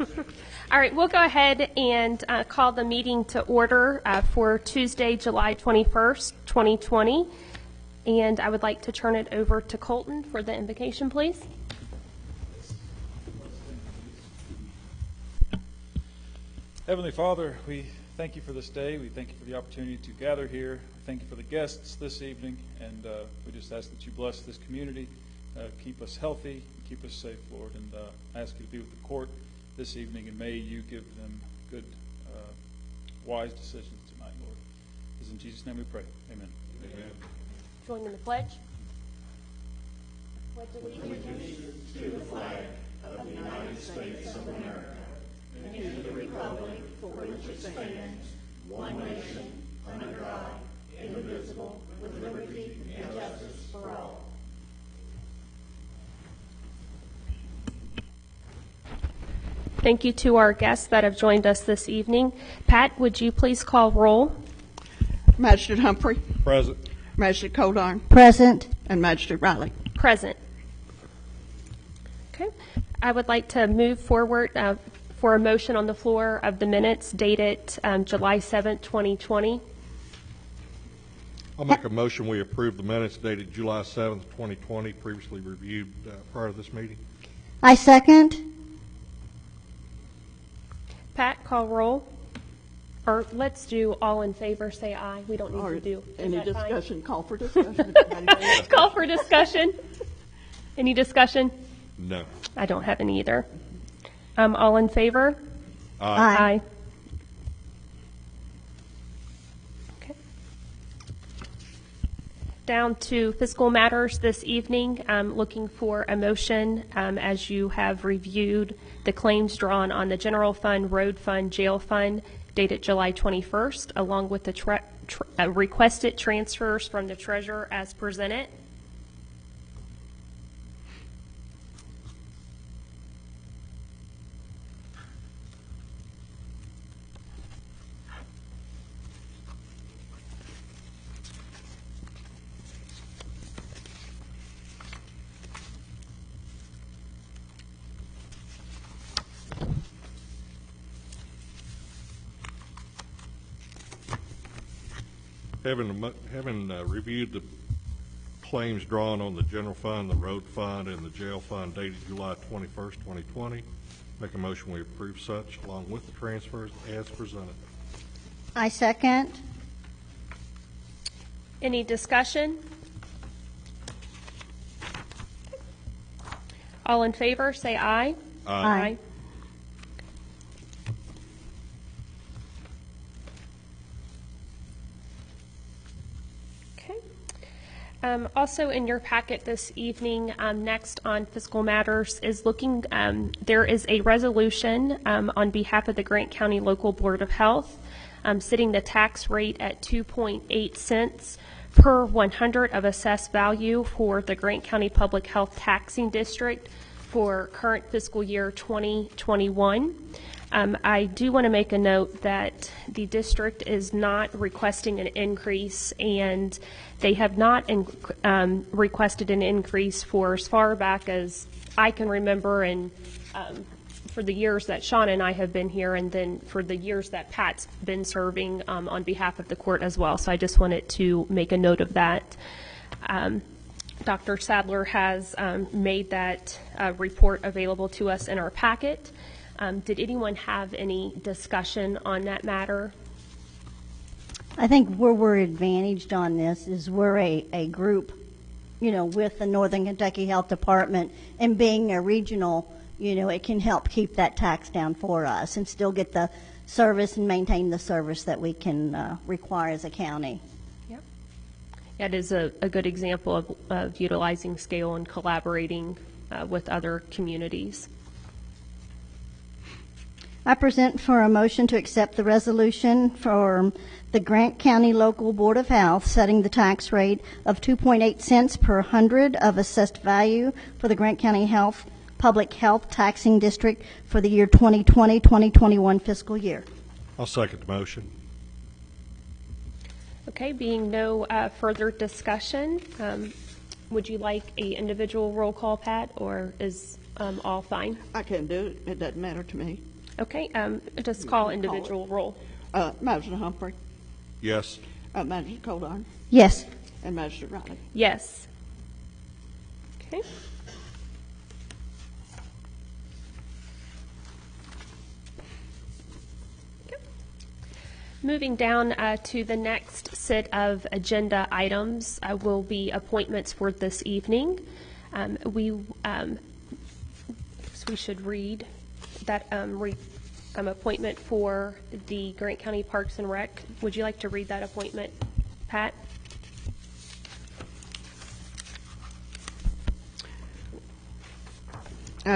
All right, we'll go ahead and call the meeting to order for Tuesday, July 21st, 2020. And I would like to turn it over to Colton for the invocation, please. Heavenly Father, we thank you for this day. We thank you for the opportunity to gather here. We thank you for the guests this evening. And we just ask that you bless this community, keep us healthy, keep us safe, Lord. And I ask you to be with the court this evening, and may you give them good, wise decisions tonight, Lord. It's in Jesus' name we pray. Amen. Amen. Join in the pledge. Pledge allegiance to the flag of the United States of America and to the republic for which it stands, one nation, under God, indivisible, with liberty and justice for all. Thank you to our guests that have joined us this evening. Pat, would you please call roll? Magistrate Humphrey. Present. Magistrate Coldine. Present. And Magistrate Riley. Present. Okay. I would like to move forward for a motion on the floor of the minutes dated July 7th, 2020. I'll make a motion we approve the minutes dated July 7th, 2020, previously reviewed prior to this meeting. I second. Pat, call roll. Or let's do all in favor, say aye. We don't need Or to do. any is that fine? discussion, call for discussion. Call for discussion. Any discussion? No. I don't have any either. All in favor? Aye. Okay. Down to fiscal matters this evening. Looking for a motion as you have reviewed the claims drawn on the general fund, road fund, jail fund, dated July 21st, along with the requested transfers from the treasurer as presented. Having reviewed the claims drawn on the general fund, the road fund, and the jail fund dated July 21st, 2020, make a motion we approve such along with the transfers as presented. I second. Any discussion? All in favor, say aye. Aye. Also in your packet this evening, next on fiscal matters is looking, there is a resolution on behalf of the Grant County Local Board of Health setting the tax rate at 2.8 cents per 100 of assessed value for the Grant County Public Health Taxing District for current fiscal year 2021. I do want to make a note that the district is not requesting an increase, and they have not requested an increase for as far back as I can remember, and for the years that Sean and I have been here, and then for the years that Pat's been serving on behalf of the court as well. So I just wanted to make a note of that. Dr. Sadler has made that report available to us in our packet. Did anyone have any discussion on that matter? I think where we're advantaged on this is we're a group, with the Northern Kentucky Health Department, and being a regional, it can help keep that tax down for us and still get the service and maintain the service that we can require as a county. Yep. It is a good example of utilizing scale and collaborating with other communities. I present for a motion to accept the resolution for the Grant County Local Board of Health setting the tax rate of 2.8 cents per 100 of assessed value for the Grant County Public Health Taxing District for the year 2020-2021 fiscal year. I'll second the motion. Okay, being no further discussion, would you like a individual roll call, Pat, or is all fine? I can do it. It doesn't matter to me. Okay, just call individual roll. Magistrate Humphrey, Yes. Magistrate Coldine, Yes. and Magistrate Riley. Yes. Okay. Moving down to the next set of agenda items will be appointments for this evening. So we should read that appointment for the Grant County Parks and Rec. Would you like to read that appointment, Pat?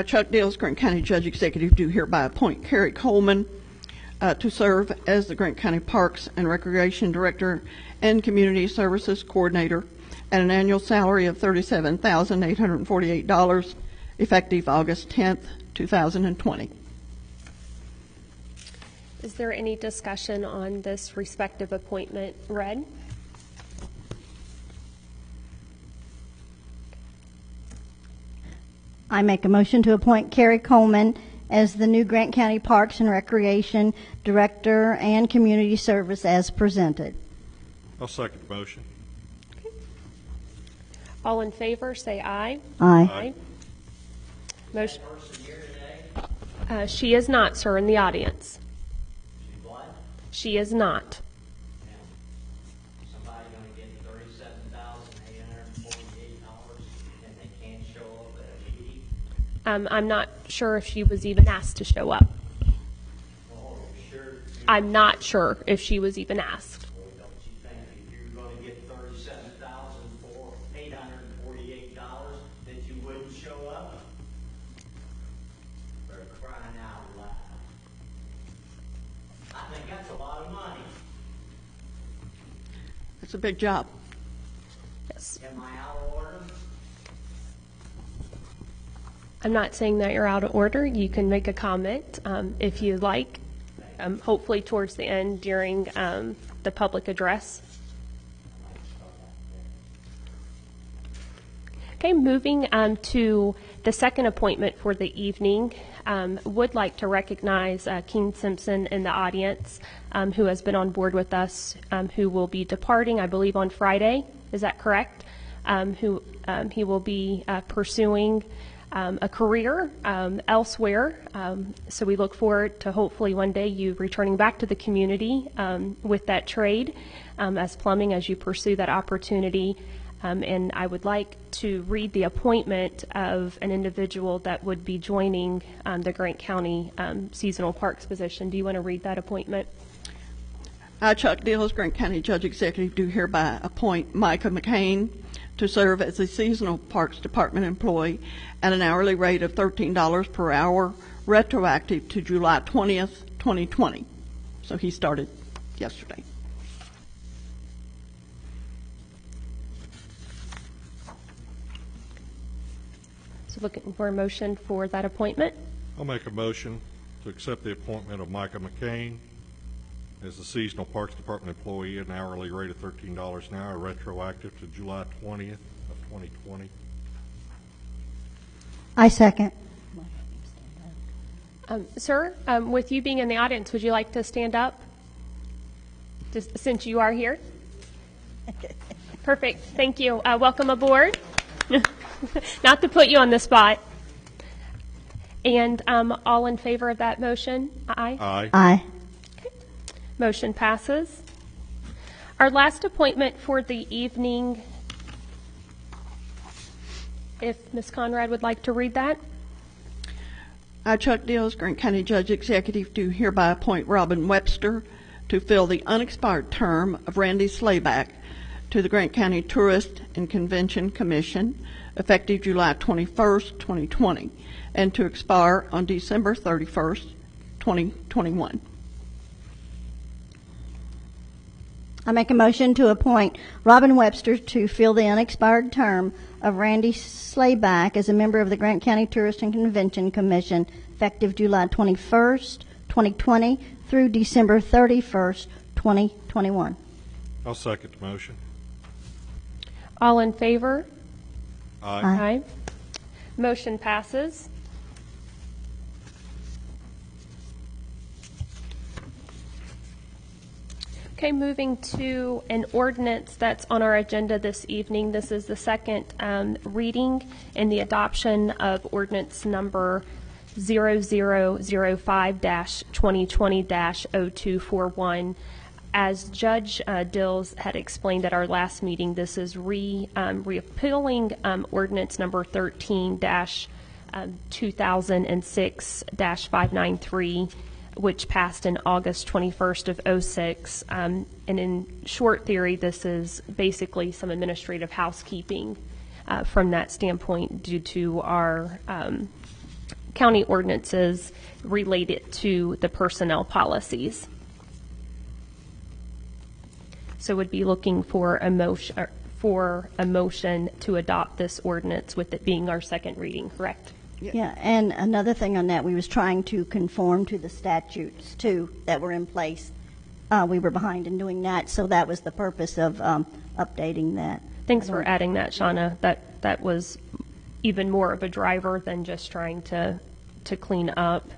Chuck Dills, Grant County Judge Executive, do hereby appoint Carrie Coleman to serve as the Grant County Parks and Recreation Director and Community Services Coordinator at an annual salary of $37,848, effective August 10th, 2020. Is there any discussion on this respective appointment read? I make a motion to appoint Carrie Coleman as the new Grant County Parks and Recreation Director and Community Service as presented. I'll second the motion. All in favor, say aye. Aye. Motion. She is not, sir, in the audience. She is not. Somebody gonna get $37,848 and they can't show up at a meeting? I'm not sure if she was even asked to show up. Oh, sure. I'm not sure if she was even asked. Boy, don't you think if you're gonna get $37,848 that you wouldn't show up? For crying out loud. I think that's a lot of money. It's a big job. Yes. Am I out of order? I'm not saying that you're out of order. You can make a comment if you like, hopefully towards the end during the public address. Okay, moving to the second appointment for the evening. Would like to recognize Keen Simpson in the audience, who has been on board with us, who will be departing, I believe, on Friday. Is that correct? He will be pursuing a career elsewhere. So we look forward to hopefully one day you returning back to the community with that trade as plumbing as you pursue that opportunity. And I would like to read the appointment of an individual that would be joining the Grant County Seasonal Parks position. Do you want to read that appointment? I, Chuck Dills, Grant County Judge Executive, do hereby appoint Micah McCain to serve as a Seasonal Parks Department employee at an hourly rate of $13 per hour, retroactive to July 20th, 2020. So he started yesterday. So looking for a motion for that appointment. I'll make a motion to accept the appointment of Micah McCain as the Seasonal Parks Department employee at an hourly rate of $13 an hour, retroactive to July 20th of 2020. I second. Sir, with you being in the audience, would you like to stand up? Just since you are here. Perfect. Thank you. Welcome aboard. Not to put you on the spot. And all in favor of that motion? Aye. Aye. Aye. Motion passes. Our last appointment for the evening, if Ms. Conrad would like to read that. I, Chuck Dills, Grant County Judge Executive, do hereby appoint Robin Webster to fill the unexpired term of Randy Slayback to the Grant County Tourist and Convention Commission, effective July 21st, 2020, and to expire on December 31st, 2021. I make a motion to appoint Robin Webster to fill the unexpired term of Randy Slayback as a member of the Grant County Tourist and Convention Commission, effective July 21st, 2020 through December 31st, 2021. I'll second the motion. All in favor? Aye. Aye. Motion passes. Okay, moving to an ordinance that's on our agenda this evening. This is the second reading in the adoption of ordinance number 0005-2020-0241. As Judge Dills had explained at our last meeting, this is repealing ordinance number 13-2006-593, which passed in August 21st of '06. And in short theory, this is basically some administrative housekeeping from that standpoint due to our county ordinances related to the personnel policies. So would be looking for a motion to adopt this ordinance with it being our second reading, correct? Yeah, and another thing on that, we was trying to conform to the statutes too that were in place. We were behind in doing that, so that was the purpose of updating that. Thanks for adding that, Shauna. That was even more of a driver than just trying to clean up.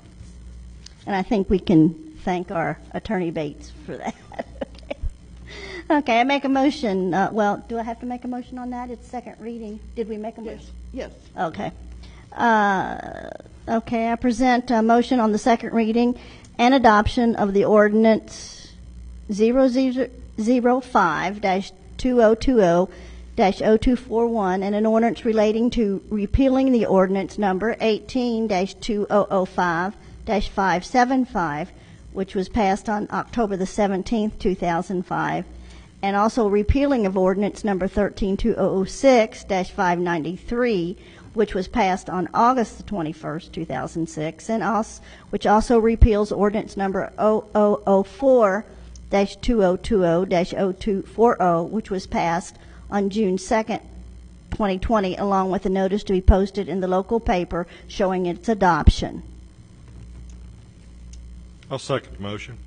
And I think we can thank our Attorney Bates for that. Okay, I make a motion. Well, do I have to make a motion on that? It's second reading. Did we make a motion? Yes. Okay. Okay, I present a motion on the second reading and adoption of the ordinance 0005-2020-0241 and an ordinance relating to repealing the ordinance number 18-2005-575, which was passed on October the 17th, 2005, and also repealing of ordinance number 13-2006-593, which was passed on August the 21st, 2006, and which also repeals ordinance number 0004-2020-0240, which was passed on June 2nd, 2020, along with a notice to be posted in the local paper showing its adoption. I'll second the motion.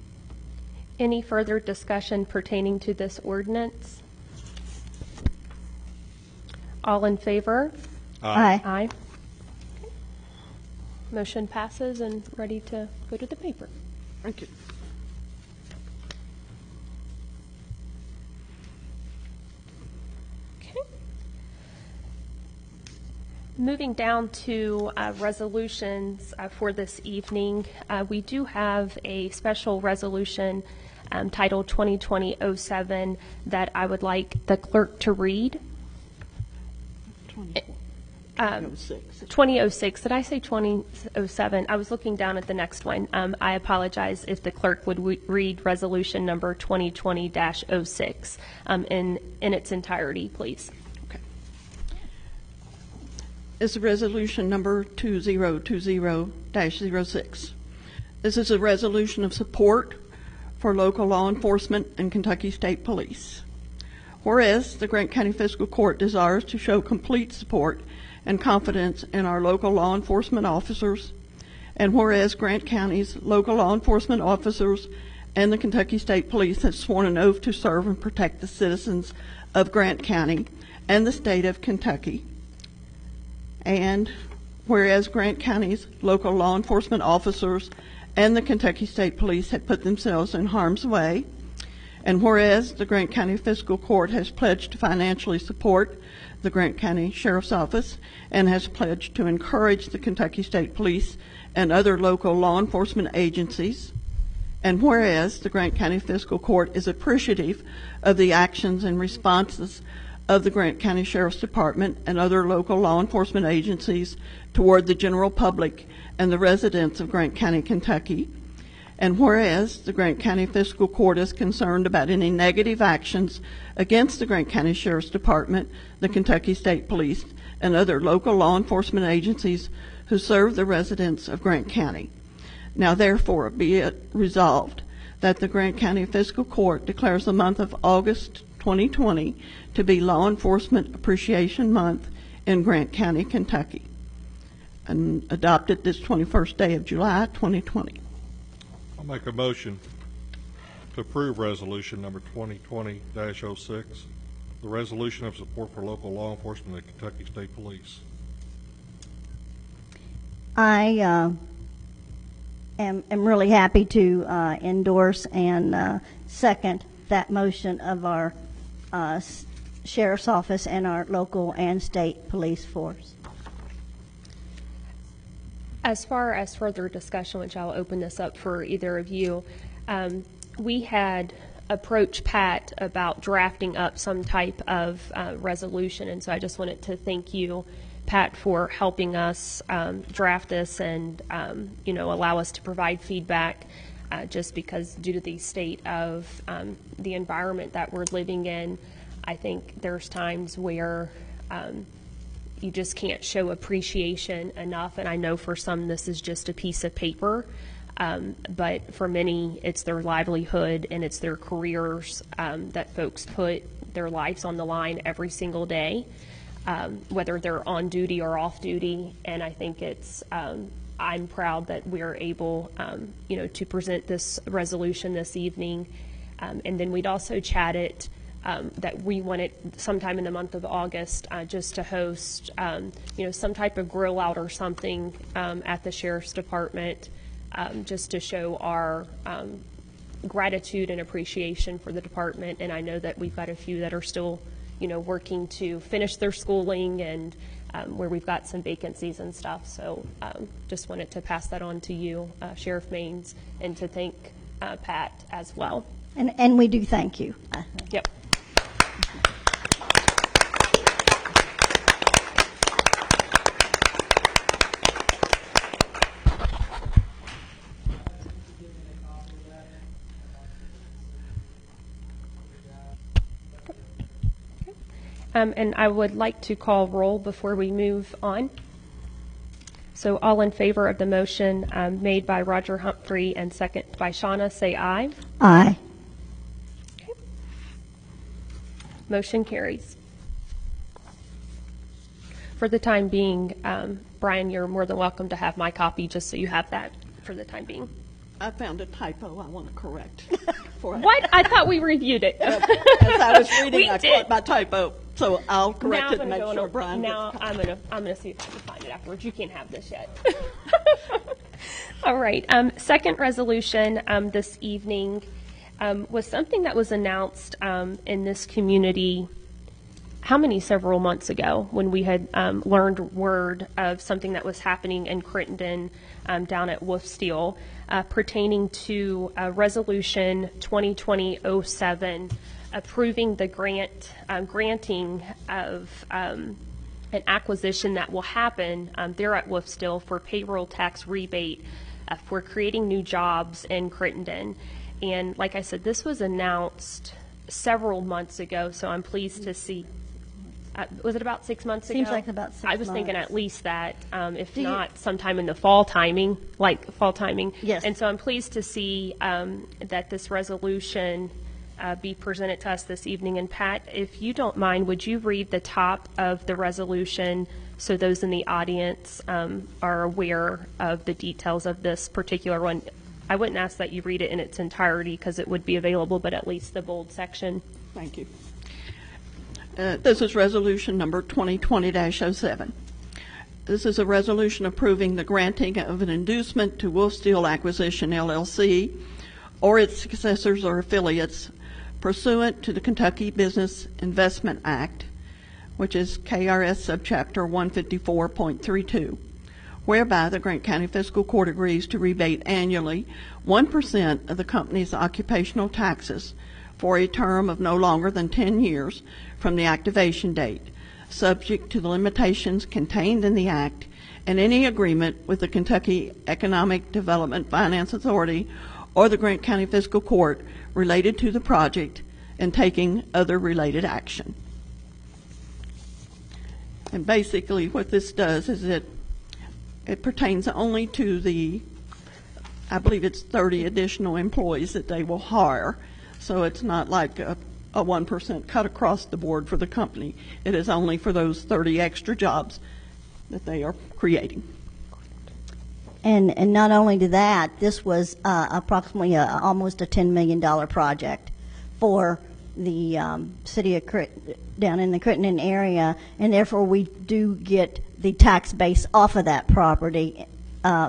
Any further discussion pertaining to this ordinance? All in favor? Aye. Aye. Motion passes and ready to go to the paper. Thank you. Okay. Moving down to resolutions for this evening, we do have a special resolution titled 2020-07 that I would like the clerk to read. 2006. Did I say 2007? I was looking down at the next one. I apologize if the clerk would read resolution number 2020-06 in its entirety, please. Okay. Is resolution number 2020-06. This is a resolution of support for local law enforcement and Kentucky State Police. Whereas the Grant County Fiscal Court desires to show complete support and confidence in our local law enforcement officers, and whereas Grant County's local law enforcement officers and the Kentucky State Police have sworn an oath to serve and protect the citizens of Grant County and the state of Kentucky, and whereas Grant County's local law enforcement officers and the Kentucky State Police have put themselves in harm's way, and whereas the Grant County Fiscal Court has pledged to financially support the Grant County Sheriff's Office and has pledged to encourage the Kentucky State Police and other local law enforcement agencies, and whereas the Grant County Fiscal Court is appreciative of the actions and responses of the Grant County Sheriff's Department and other local law enforcement agencies toward the general public and the residents of Grant County, Kentucky, and whereas the Grant County Fiscal Court is concerned about any negative actions against the Grant County Sheriff's Department, the Kentucky State Police, and other local law enforcement agencies who serve the residents of Grant County. Now therefore be it resolved that the Grant County Fiscal Court declares the month of August 2020 to be Law Enforcement Appreciation Month in Grant County, Kentucky, and adopted this 21st day of July 2020. I'll make a motion to approve resolution number 2020-06, the resolution of support for local law enforcement and Kentucky State Police. I am really happy to endorse and second that motion of our sheriff's office and our local and state police force. As far as further discussion, which I'll open this up for either of you, we had approached Pat about drafting up some type of resolution, and so I just wanted to thank you, Pat, for helping us draft this and allow us to provide feedback. Just because due to the state of the environment that we're living in, I think there's times where you just can't show appreciation enough. And I know for some this is just a piece of paper, but for many it's their livelihood and it's their careers that folks put their lives on the line every single day, whether they're on duty or off duty. And I think it's I'm proud that we're able, to present this resolution this evening. And then we'd also chatted that we wanted sometime in the month of August just to host, some type of grill out or something at the Sheriff's Department, just to show our gratitude and appreciation for the department. And I know that we've got a few that are still, working to finish their schooling and where we've got some vacancies and stuff. So just wanted to pass that on to you, Sheriff Maines, and to thank Pat as well. And we do thank you. Yep. And I would like to call roll before we move on. So all in favor of the motion made by Roger Humphrey and second by Shauna, say aye. Aye. Okay. Motion carries. For the time being, Brian, you're more than welcome to have my copy just so you have that for the time being. I found a typo I want to correct. What? I thought we reviewed it. As I was reading, We I did. caught my typo, so I'll correct Now it and make I'm sure gonna Brian gets Now a copy. I'm gonna see if I can find it afterwards. You can't have this yet. All right. Second resolution this evening was something that was announced in this community. Several months ago, when we had learned word of something that was happening in Crittenden down at Wolf Steel, pertaining to Resolution 2020-07, approving the granting of an acquisition that will happen there at Wolf Steel for payroll tax rebate for creating new jobs in Crittenden. And like I said, this was announced several months ago, so I'm pleased to see. Was it about 6 months ago? Seems like about 6 I was thinking months. at least that, if not sometime in the fall timing. Yes. And so I'm pleased to see that this resolution be presented to us this evening. And Pat, if you don't mind, would you read the top of the resolution so those in the audience are aware of the details of this particular one? I wouldn't ask that you read it in its entirety because it would be available, but at least the bold section. Thank you. This is resolution number 2020-07. This is a resolution approving the granting of an inducement to Wolf Steel Acquisition, LLC, or its successors or affiliates pursuant to the Kentucky Business Investment Act, which is KRS Subchapter 154.32, whereby the Grant County Fiscal Court agrees to rebate annually 1% of the company's occupational taxes for a term of no longer than 10 years from the activation date, subject to the limitations contained in the Act and any agreement with the Kentucky Economic Development Finance Authority or the Grant County Fiscal Court related to the project and taking other related action. And basically what this does is it pertains only to the, I believe it's 30 additional employees that they will hire. So it's not like a 1% cut across the board for the company. It is only for those 30 extra jobs that they are creating. And not only to that, this was approximately almost a $10 million project for the city of down in the Crittenden area, and therefore we do get the tax base off of that property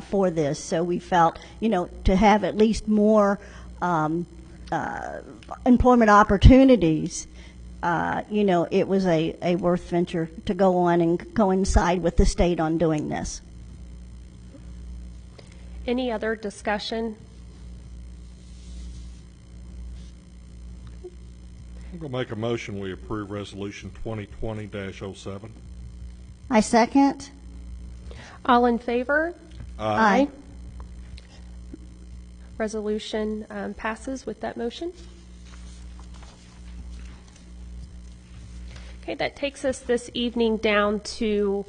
for this. So we felt, to have at least more employment opportunities, it was a worth venture to go on and coincide with the state on doing this. Any other discussion? I'm going to make a motion, we approve Resolution 2020-07. I second. All in favor? Aye. Resolution passes with that motion. Okay, that takes us this evening down to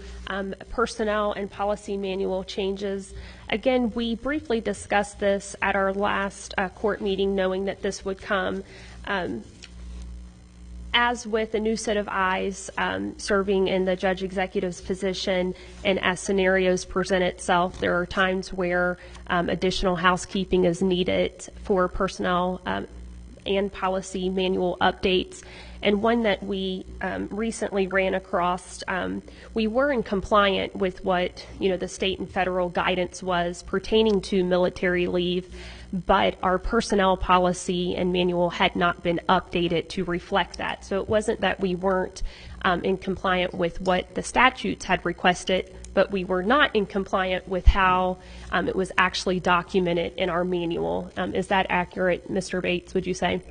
personnel and policy manual changes. Again, we briefly discussed this at our last court meeting, knowing that this would come. As with a new set of eyes serving in the judge executive's position, and as scenarios present itself, there are times where additional housekeeping is needed for personnel and policy manual updates. And one that we recently ran across, we were in compliant with what the state and federal guidance was pertaining to military leave, but our personnel policy and manual had not been updated to reflect that. So it wasn't that we weren't in compliant with what the statutes had requested, but we were not in compliant with how it was actually documented in our manual. Is that accurate, Mr. Bates, would you say?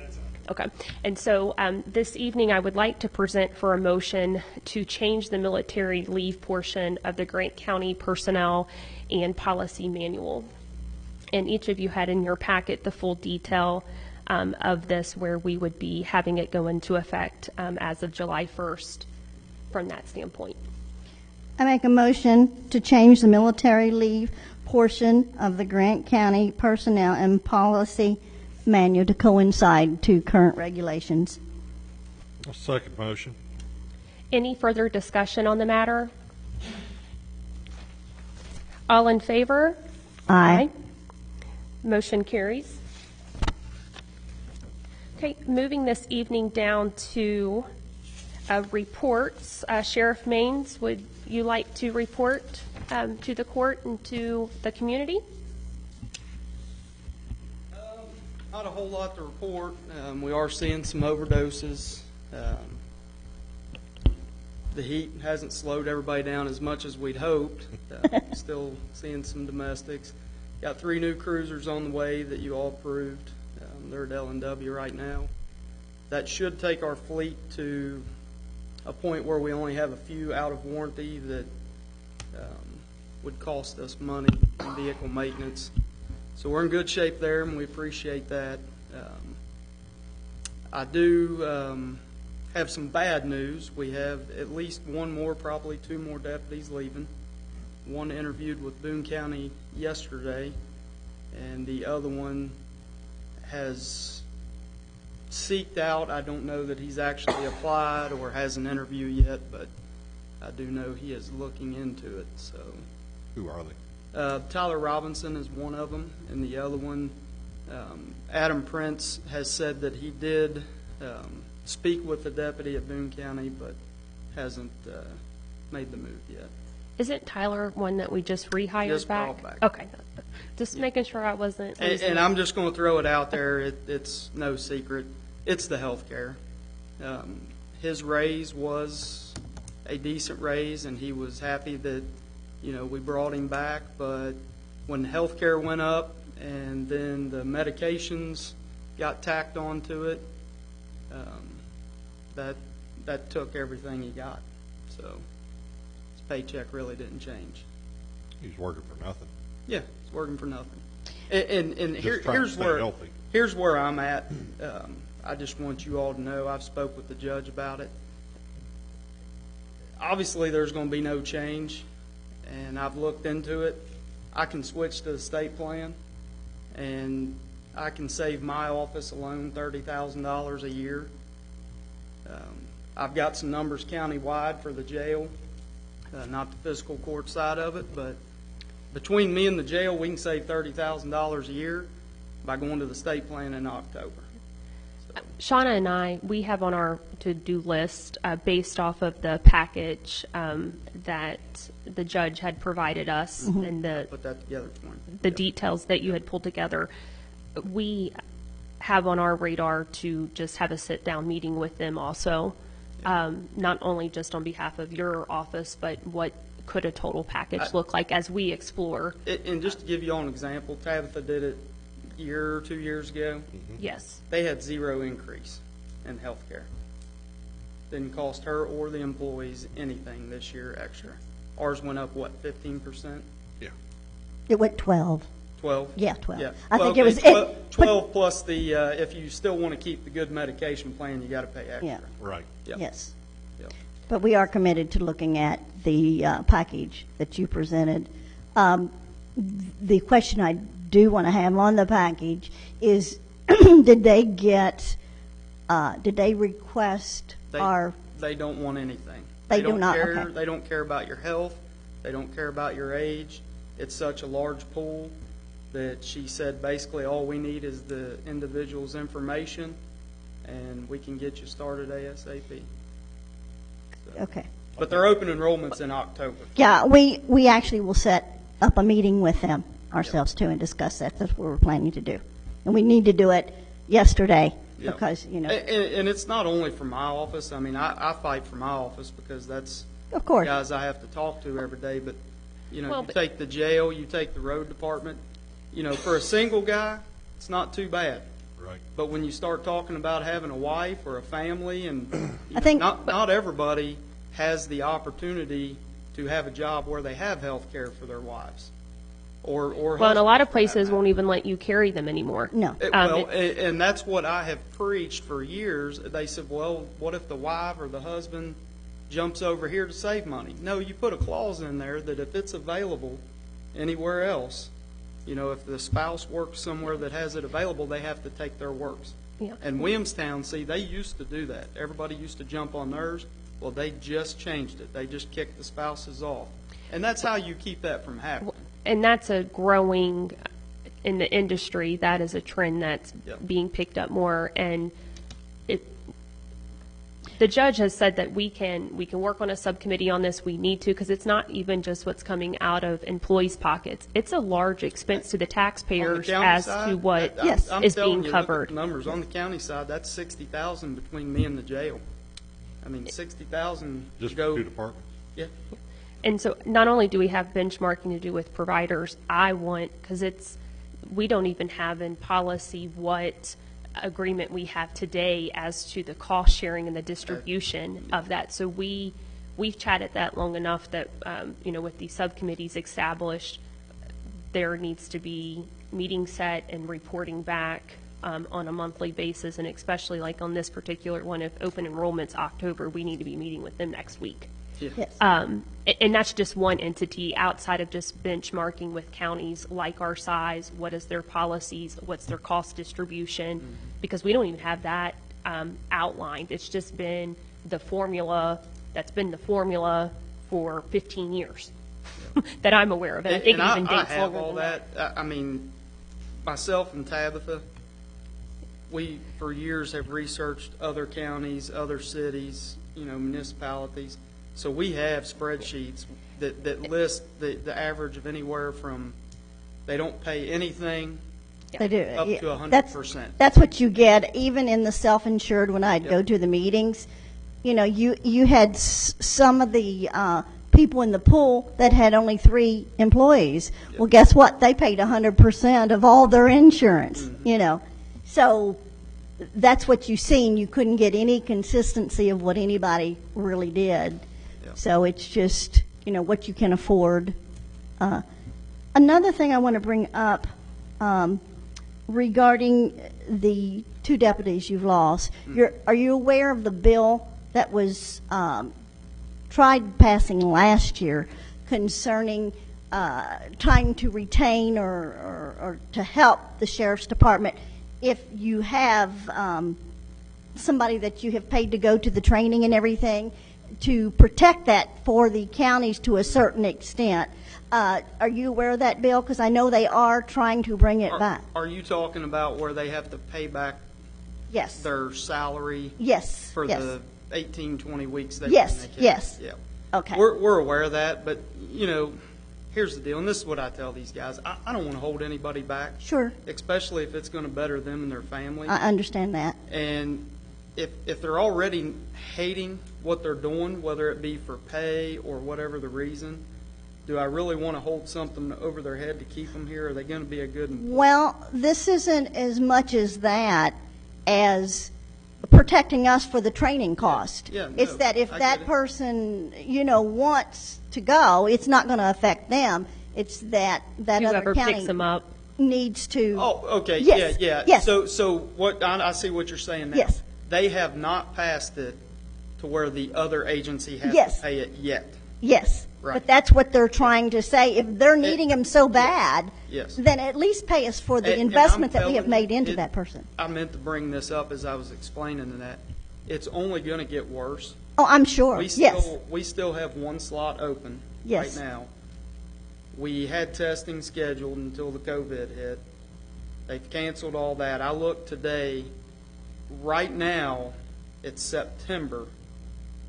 Okay. And so this evening I would like to present for a motion to change the military leave portion of the Grant County Personnel and Policy Manual. And each of you had in your packet the full detail of this, where we would be having it go into effect as of July 1st from that standpoint. I make a motion to change the military leave portion of the Grant County Personnel and Policy Manual to coincide to current regulations. I'll second motion. Any further discussion on the matter? All in favor? Aye. Motion carries. Okay, moving this evening down to reports. Sheriff Maines, would you like to report to the court and to the community? Not a whole lot to report. We are seeing some overdoses. The heat hasn't slowed everybody down as much as we'd hoped. Still seeing some domestics. Got 3 new cruisers on the way that you all approved. They're at L&W right now. That should take our fleet to a point where we only have a few out of warranty that would cost us money in vehicle maintenance. So we're in good shape there, and we appreciate that. I do have some bad news. We have at least one more, probably 2 more deputies leaving. One interviewed with Boone County yesterday, and the other one has seeked out. I don't know that he's actually applied or has an interview yet, but I do know he is looking into it. So, Who are they? Tyler Robinson is one of them, and the other one, Adam Prince, has said that he did speak with the deputy at Boone County, but hasn't made the move yet. Isn't Tyler one that we just rehired Just back? brought back. Okay. Just making sure I wasn't. And I'm just going to throw it out there. It's no secret. It's the health care. His raise was a decent raise, and he was happy that, we brought him back. But when health care went up and then the medications got tacked onto it, that took everything he got. So his paycheck really didn't change. He's working for nothing. Yeah, it's working for nothing. And Just trying to here's stay where healthy. here's where I'm at. I just want you all to know I've spoke with the judge about it. Obviously, there's going to be no change, and I've looked into it. I can switch to the state plan, and I can save my office alone $30,000 a year. I've got some numbers countywide for the jail, not the fiscal court side of it, but between me and the jail, we can save $30,000 a year by going to the state plan in October. So, Shauna and I, we have on our to-do list, based off of the package that the judge had provided us and put that together for me. the details that you had pulled together. We have on our radar to just have a sit-down meeting with them also, not only just on behalf of your office, but what could a total package look like as we explore. And just to give you all an example, Tabitha did it a year or 2 years ago. Yes. They had 0 increase in health care. Didn't cost her or the employees anything this year extra. Ours went up, what, 15%? Yeah. It went 12. 12? Yeah, 12. Yeah. I think Well, it was okay, it, 12 plus the, if you still want to keep the good medication plan, you got to pay extra. Yeah. Right. Yep. Yes. Yep. But we are committed to looking at the package that you presented. The question I do want to have on the package is, did they request our, They don't want anything. They do not, care. okay. They don't care about your health. They don't care about your age. It's such a large pool that she said basically all we need is the individual's information, and we can get you started ASAP. okay. But their open enrollment's in October. Yeah, we actually will set up a meeting with them ourselves too and discuss that. That's what we're planning to do. And we need to do it yesterday Yeah. because, you know, And it's not only for my office. I mean, I fight for my office because that's of course. guys I have to talk to every day. But, you know, Well, you but- take the jail, you take the road department. You know, for a single guy, it's not too bad. Right. But when you start talking about having a wife or a family, and you know, think- not everybody has the opportunity to have a job where they have health care for their wives. Or Well, and a lot of husbands, for that places matter. won't even let you carry them anymore. No. And that's what I have preached for years. They said, well, what if the wife or the husband jumps over here to save money? No, you put a clause in there that if it's available anywhere else, you know, if the spouse works somewhere that has it available, they have to take their works. Yeah. And Williamstown, see, they used to do that. Everybody used to jump on theirs. Well, they just changed it. They just kicked the spouses off. And that's how you keep that from happening. And that's a growing in the industry. That is a trend that's Yep. being picked up more. And the judge has said that we can work on a subcommittee on this. We need to, because it's not even just what's coming out of employees' pockets. It's a large expense to the On the taxpayers county as side, to what Yes. I'm is telling being you, look at covered. the numbers on the county side. That's $60,000 between me and the jail. I mean, $60,000 Just go. for 2 departments. Yeah. And so not only do we have benchmarking to do with providers, because we don't even have in policy what agreement we have today as to the cost sharing and the distribution of that. So we've chatted that long enough that, with these subcommittees established, there needs to be meetings set and reporting back on a monthly basis, and especially like on this particular one, if open enrollment's October, we need to be meeting with them next week. Yes. And that's just one entity outside of just benchmarking with counties like our size. What is their policies? What's their cost distribution? Because we don't even have that outlined. It's just been the formula that's been the formula for 15 years that I'm aware of. And I think it even I dates have longer all than that. I mean, myself and Tabitha, we for years have researched other counties, other cities, municipalities. So we have spreadsheets that list the average of anywhere from they don't pay anything They do. up to 100%. That's what you get, even in the self-insured when I'd go to the meetings. You had some of the people in the pool that had only 3 employees. Well, guess what? They paid 100% of all their insurance, So that's what you seen. You couldn't get any consistency of what anybody really did. So it's just, what you can afford. Another thing I want to bring up regarding the 2 deputies you've lost, are you aware of the bill that was tried passing last year concerning trying to retain or to help the sheriff's department if you have somebody that you have paid to go to the training and everything, to protect that for the counties to a certain extent? Are you aware of that bill? Because I know they are trying to bring it back. Are you talking about where they have to pay back Yes. their salary Yes. for yes. the 18, 20 weeks they Yes, can? yes. Yeah. Okay. We're aware of that, but, here's the deal, and this is what I tell these guys. I don't want to hold anybody back, Sure, especially if it's going to better them and their family. I understand that. And if they're already hating what they're doing, whether it be for pay or whatever the reason, do I really want to hold something over their head to keep them here? Are they going to be a good employee? Well, this isn't as much as that as protecting us for the training cost. Yeah, no, It's that if I that get it. person, wants to go, it's not going to affect them. It's that other Whoever county picks them up. needs to. Oh, okay, Yes, yeah. yes. So what, I see what you're saying now. Yes. They have not passed it to where the other agency has Yes. to pay it yet. Yes, Right. but that's what they're trying to say. If they're needing them so bad, Yes. then at least pay us for the And investment I'm that we have telling made you, into it- that person. I meant to bring this up as I was explaining that. It's only going to get worse. Oh, I'm sure. Yes. We still have one slot open Yes. right now. We had testing scheduled until the COVID hit. They've canceled all that. I looked today. Right now, it's September.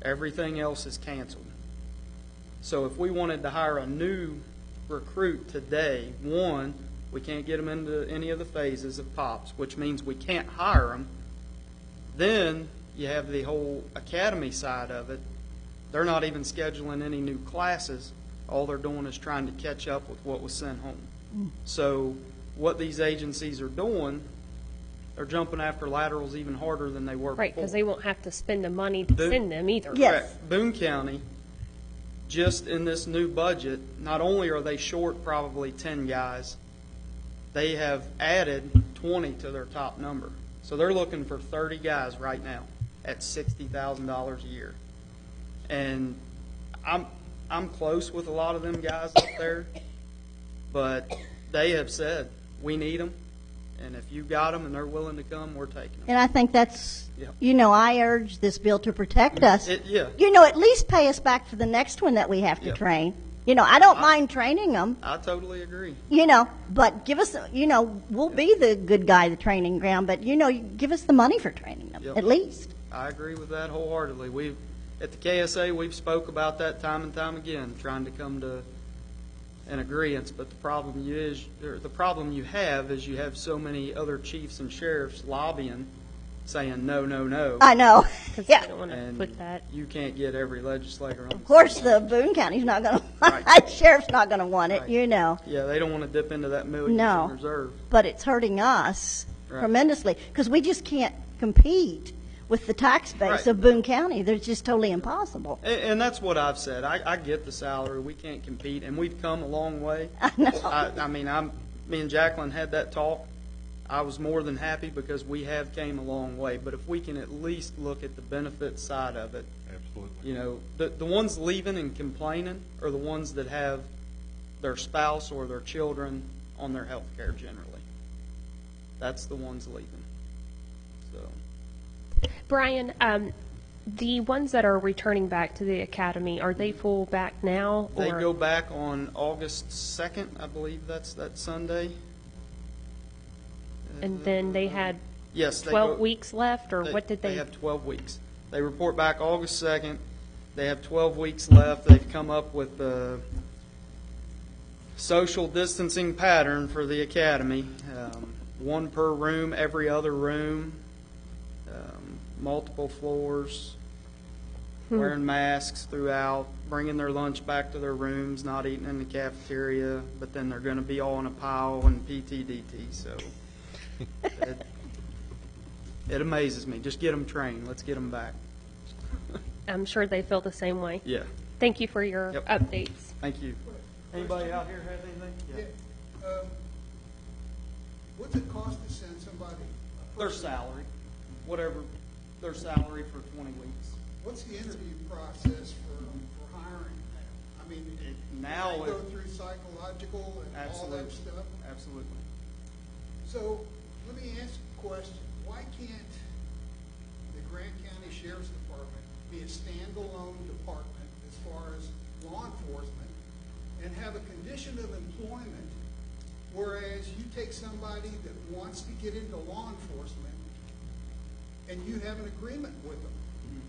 Everything else is canceled. So if we wanted to hire a new recruit today, one, we can't get them into any of the phases of POPs, which means we can't hire them. Then you have the whole academy side of it. They're not even scheduling any new classes. All they're doing is trying to catch up with what was sent home. So what these agencies are doing, they're jumping after laterals even harder than they were Right, before. because they won't have to spend the money to send them either. Yes. Correct. Boone County, just in this new budget, not only are they short probably 10 guys, they have added 20 to their top number. So they're looking for 30 guys right now at $60,000 a year. And I'm close with a lot of them guys up there, but they have said, we need them, and if you got them and they're willing to come, we're taking them. And I think that's, Yeah. I urge this bill to protect us. Yeah. At least pay us back for the next one that we have to Yeah. train. I don't mind training them, I totally agree. but give us, we'll be the good guy, the training ground, but, give us the money for training them, Yep. at least. I agree with that wholeheartedly. At the KSA, we've spoke about that time and time again, trying to come to an agreement. But the problem you have is you have so many other chiefs and sheriffs lobbying, saying no, no, no, I know. Because Yeah. they don't want to and put that. you can't get every legislator on. Of course, the Boone County's not going to, Right. sheriff's not going to want it, Right. Yeah, they don't want to dip into that millions No. in reserve. But it's hurting us Right. tremendously because we just can't compete with the tax base Right. of Boone County. They're just totally impossible. And that's what I've said. I get the salary. We can't compete, and we've come a long way. I know. Me and Jacqueline had that talk. I was more than happy because we have came a long way. But if we can at least look at the benefit side of it, Absolutely. the ones leaving and complaining are the ones that have their spouse or their children on their health care generally. That's the ones leaving. So. Brian, the ones that are returning back to the academy, are they full back now? They or- go back on August 2nd, I believe that's that Sunday. And then they had Yes, they 12 go- weeks left, or what did They they? have 12 weeks. They report back August 2nd. They have 12 weeks left. They've come up with the social distancing pattern for the academy. One per room, every other room, multiple floors, wearing masks throughout, bringing their lunch back to their rooms, not eating in the cafeteria, but then they're going to be all in a pile and PTDT. So it amazes me. Just get them trained. Let's get them back. I'm sure they feel the same way. Yeah. Thank you for your Yep. updates. Thank you. Anybody out here have anything? What's it cost to send somebody? Their salary, whatever their salary for 20 weeks. What's the interview process for hiring them? I mean, Now they go it- through psychological and all Absolutely. that stuff. Absolutely. So let me ask a question. Why can't the Grant County Sheriff's Department be a standalone department as far as law enforcement and have a condition of employment, whereas you take somebody that wants to get into law enforcement and you have an agreement with them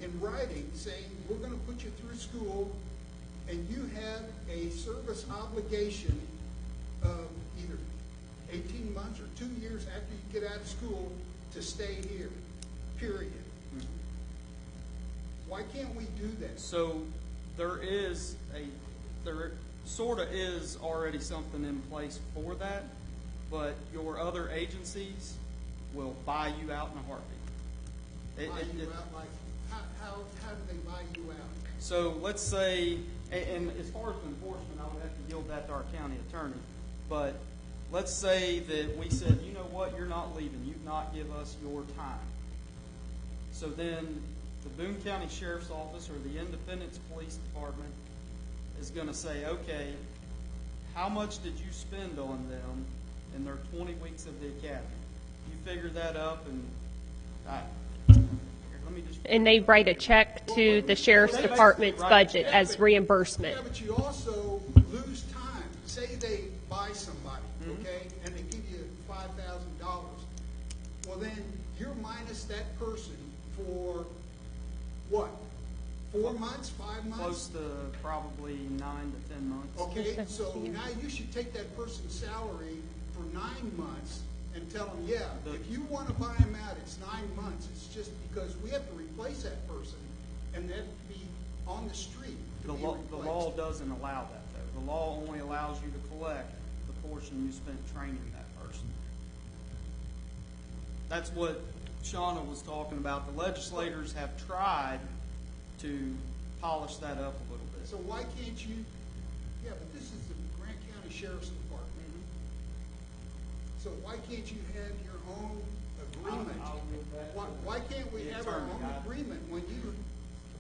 in writing saying, we're going to put you through school and you have a service obligation of either 18 months or 2 years after you get out of school to stay here, period. Why can't we do that? So there sort of is already something in place for that, but your other agencies will buy you out in a heartbeat. Buy you out, like, how do they buy you out? So let's say, and as far as enforcement, I would have to yield that to our county attorney, but let's say that we said, you know what, you're not leaving, you've not give us your time. So then the Boone County Sheriff's Office or the Independence Police Department is going to say, okay, how much did you spend on them in their 20 weeks of the academy? You figure that up, and let me just... And they write a check to the sheriff's department's budget as reimbursement. Yeah, but you also lose time. Say they buy somebody, okay, and they give you $5,000. Well, then you're minus that person for what? 4 months, 5 months? Close to probably 9 to 10 months. Okay, so now you should take that person's salary for 9 months and tell them, yeah, if you want to buy them out, it's 9 months. It's just because we have to replace that person, and they have to be on the street to The be law replaced. doesn't allow that, though. The law only allows you to collect the portion you spent training that person. That's what Shauna was talking about. The legislators have tried to polish that up a little bit. So why can't you, yeah, but this is the Grant County Sheriff's Department. So why can't you have your own agreement? Why can't we have our own agreement when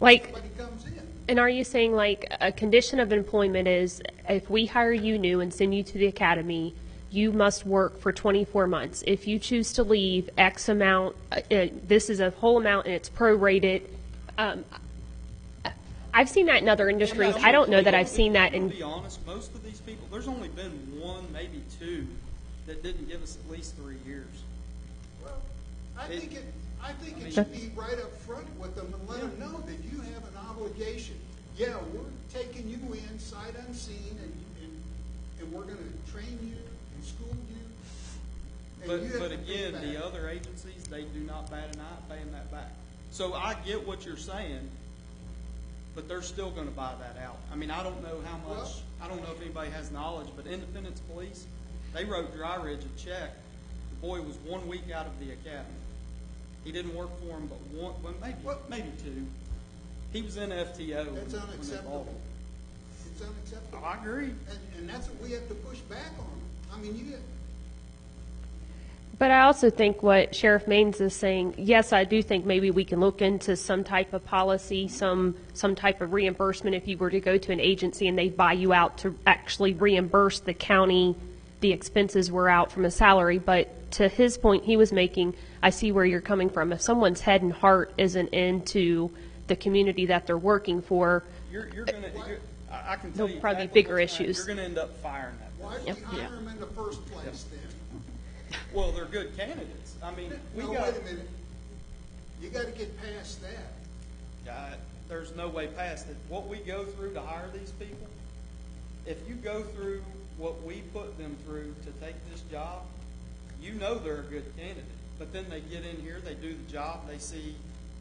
somebody comes in? And are you saying like a condition of employment is if we hire you new and send you to the academy, you must work for 24 months. If you choose to leave X amount, this is a whole amount and it's prorated. I've seen that in other industries. I don't know that I've seen that in. To be honest, most of these people, there's only been one, maybe two, that didn't give us at least 3 years. Well, I think it should be right up front with them and let them know that you have an obligation. Yeah, we're taking you in sight unseen, and we're going to train you and school you. And you have But to pay again, back. the other agencies, they do not bat an eye at paying that back. So I get what you're saying, but they're still going to buy that out. I mean, I don't know how much, I don't know if anybody has knowledge, but Independence Police, they wrote Dry Ridge a check. The boy was 1 week out of the academy. He didn't work for him but one, well, maybe two. He was in FTO. That's when they bought unacceptable. him. It's unacceptable. I agree. And that's what we have to push back on. I mean, But I also think what Sheriff Maines is saying, yes, I do think maybe we can look into some type of policy, some type of reimbursement if you were to go to an agency and they buy you out to actually reimburse the county the expenses were out from a salary. But to his point he was making, I see where you're coming from. If someone's head and heart isn't into the community that they're working for, You're going to, I can tell There'll you probably be exactly bigger what's gonna happen. issues. You're going to end up firing that why person. did we hire them in the first place then? Well, they're good candidates. I mean, we No, got. wait a minute. You got to get past that. There's no way past it. What we go through to hire these people, if you go through what we put them through to take this job, you know they're a good candidate. But then they get in here, they do the job, they see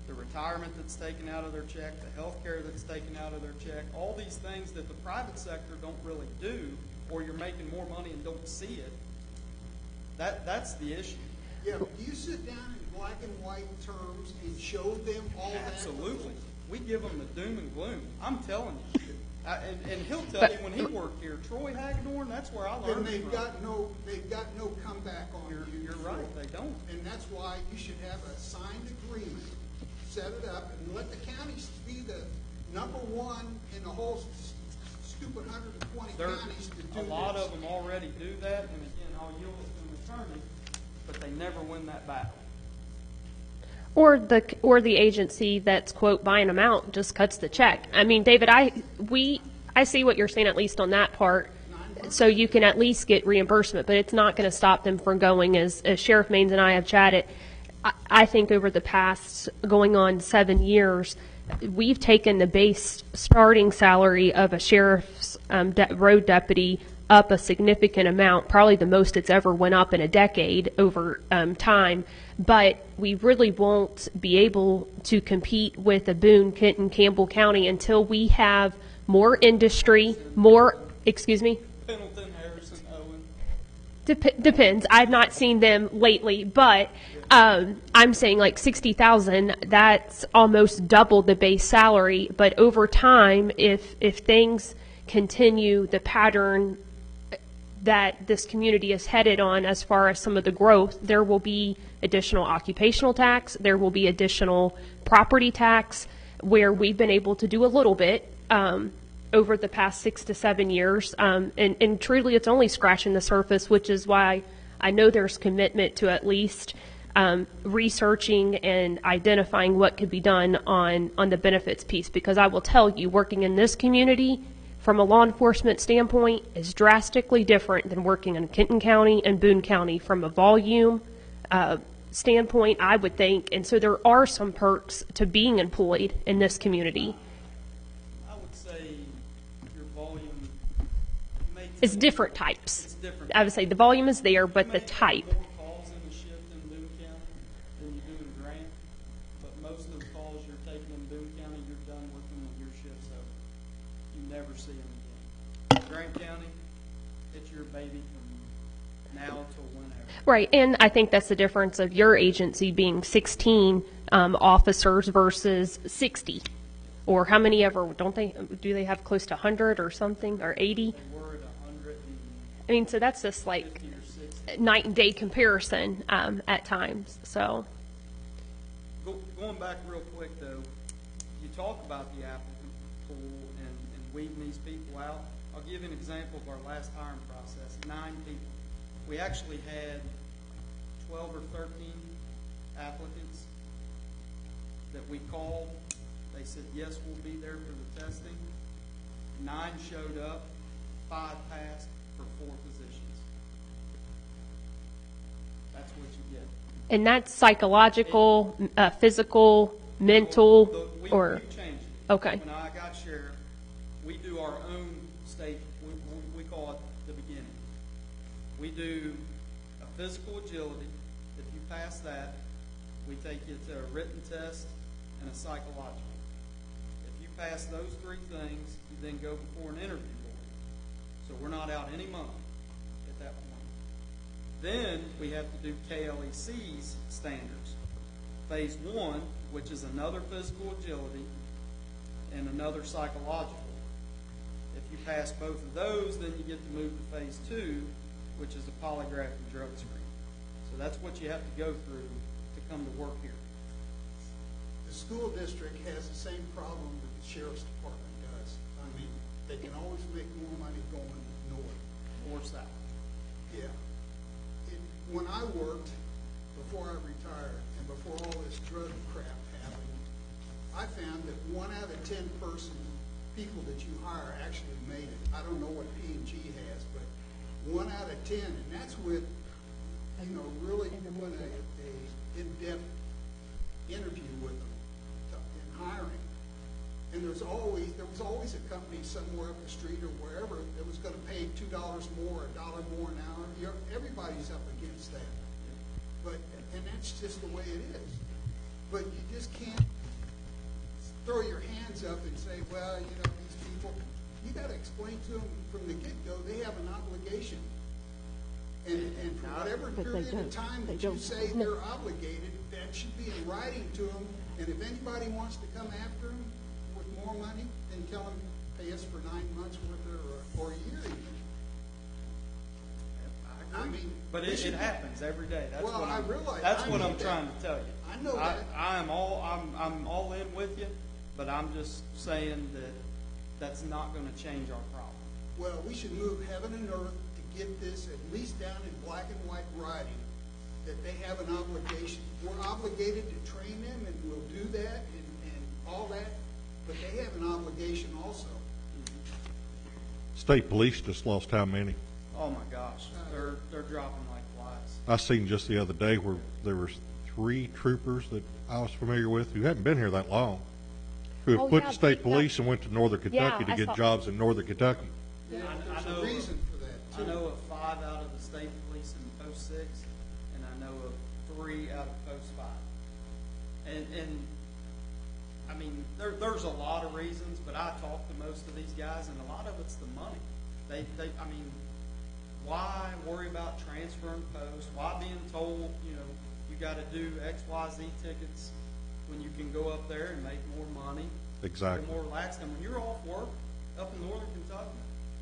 the retirement that's taken out of their check, the health care that's taken out of their check, all these things that the private sector don't really do, or you're making more money and don't see it. That's the issue. Yeah, but do you sit down in black and white terms and show them all that? Absolutely. We give them the doom and gloom. I'm telling you. And he'll tell you when he worked here, Troy Hagedorn, that's where I And learned they've from. got no comeback on you. You're right, they don't. And that's why you should have a signed agreement, set it up, and let the counties be the number one in the whole stupid 120 counties to do this. A lot of them already do that, and again, I'll yield it to an attorney, but they never win that battle. or the agency that's quote buying them out just cuts the check. I mean, David, I see what you're saying, at least on that part. So you can at least get reimbursement, but it's not going to stop them from going. As Sheriff Maines and I have chatted, I think over the past going on 7 years, we've taken the base starting salary of a sheriff's road deputy up a significant amount, probably the most it's ever went up in a decade over time. But we really won't be able to compete with a Boone, Kenton, Campbell County until we have more industry, more, excuse me? Pendleton, Harrison, Owen. Depends. I've not seen them lately, but I'm saying like 60,000. That's almost double the base salary. But over time, if things continue the pattern that this community is headed on as far as some of the growth, there will be additional occupational tax. There will be additional property tax, where we've been able to do a little bit over the past 6 to 7 years. And truly, it's only scratching the surface, which is why I know there's commitment to at least researching and identifying what could be done on the benefits piece. Because I will tell you, working in this community from a law enforcement standpoint is drastically different than working in Kenton County and Boone County from a volume standpoint, I would think. And so there are some perks to being employed in this community. I would say your volume may It's different types. It's different. I would say the volume is there, but You the may type. have more calls in a shift in Boone County than you do in Grant, but most of the calls you're taking in Boone County, you're done with them when your shift's over. You never see them again. Grant County, it's your baby from now till whenever. Right, and I think that's the difference of your agency being 16 officers versus 60. Or how many ever, do they have close to 100 or something, or 80? They were at 100 and I mean, so that's just like 50 or 60. night and day comparison at times, so. Going back real quick, though, you talk about the applicant pool and weeding these people out. I'll give you an example of our last hiring process, 9 people. We actually had 12 or 13 applicants that we called. They said, yes, we'll be there for the testing. 9 showed up, 5 passed for 4 positions. That's what you get. And that's psychological, physical, mental, We or, changed it. okay. When I got sheriff, we do our own state, we call it the beginning. We do a physical agility. If you pass that, we take you to a written test and a psychological. If you pass those 3 things, you then go before an interview board. So we're not out any money at that point. Then we have to do KLEC's standards. Phase 1, which is another physical agility and another psychological. If you pass both of those, then you get to move to phase 2, which is a polygraph and drug screen. So that's what you have to go through to come to work here. The school district has the same problem that the sheriff's department does. I mean, they can always make more money going north. Or south. Yeah. When I worked, before I retired, and before all this drug crap happened, I found that 1 out of 10 people that you hire actually made it. I don't know what P&G has, but 1 out of 10, and that's with, really doing a in-depth interview with them in hiring. And there was always a company somewhere up the street or wherever that was going to pay $2 more, $1 more an hour. Everybody's up against that. And that's just the way it is. But you just can't throw your hands up and say, well, these people, you got to explain to them from the get-go, they have an obligation. And for whatever period of time that you say they're obligated, that should be in writing to them. And if anybody wants to come after them with more money, then tell them, pay us for 9 months worth or a year even. I mean, but it happens every day. That's well, I realize. That's what I'm trying to tell you. I know that. I'm all in with you, but I'm just saying that that's not going to change our problem. Well, we should move heaven and earth to get this at least down in black and white writing that they have an obligation. We're obligated to train them, and we'll do that and all that, but they have an obligation also. State Police just lost how many? Oh my gosh, they're dropping like flies. I seen just the other day where there were 3 troopers that I was familiar with who hadn't been here that long, who have Oh, quit yeah, the state that- police and went to Northern Kentucky I to saw- get jobs in Northern Kentucky. I There's know a reason for that, I too. know of 5 out of the state police in Post 6, and I know of 3 out of Post 5. And I mean, there's a lot of reasons, but I talk to most of these guys, and a lot of it's the money. I mean, why worry about transferring posts? Why being told, you know, you got to do X, Y, Z tickets when you can go up there and make more money? Exactly. More relaxed. And when you're off work up in Northern Kentucky,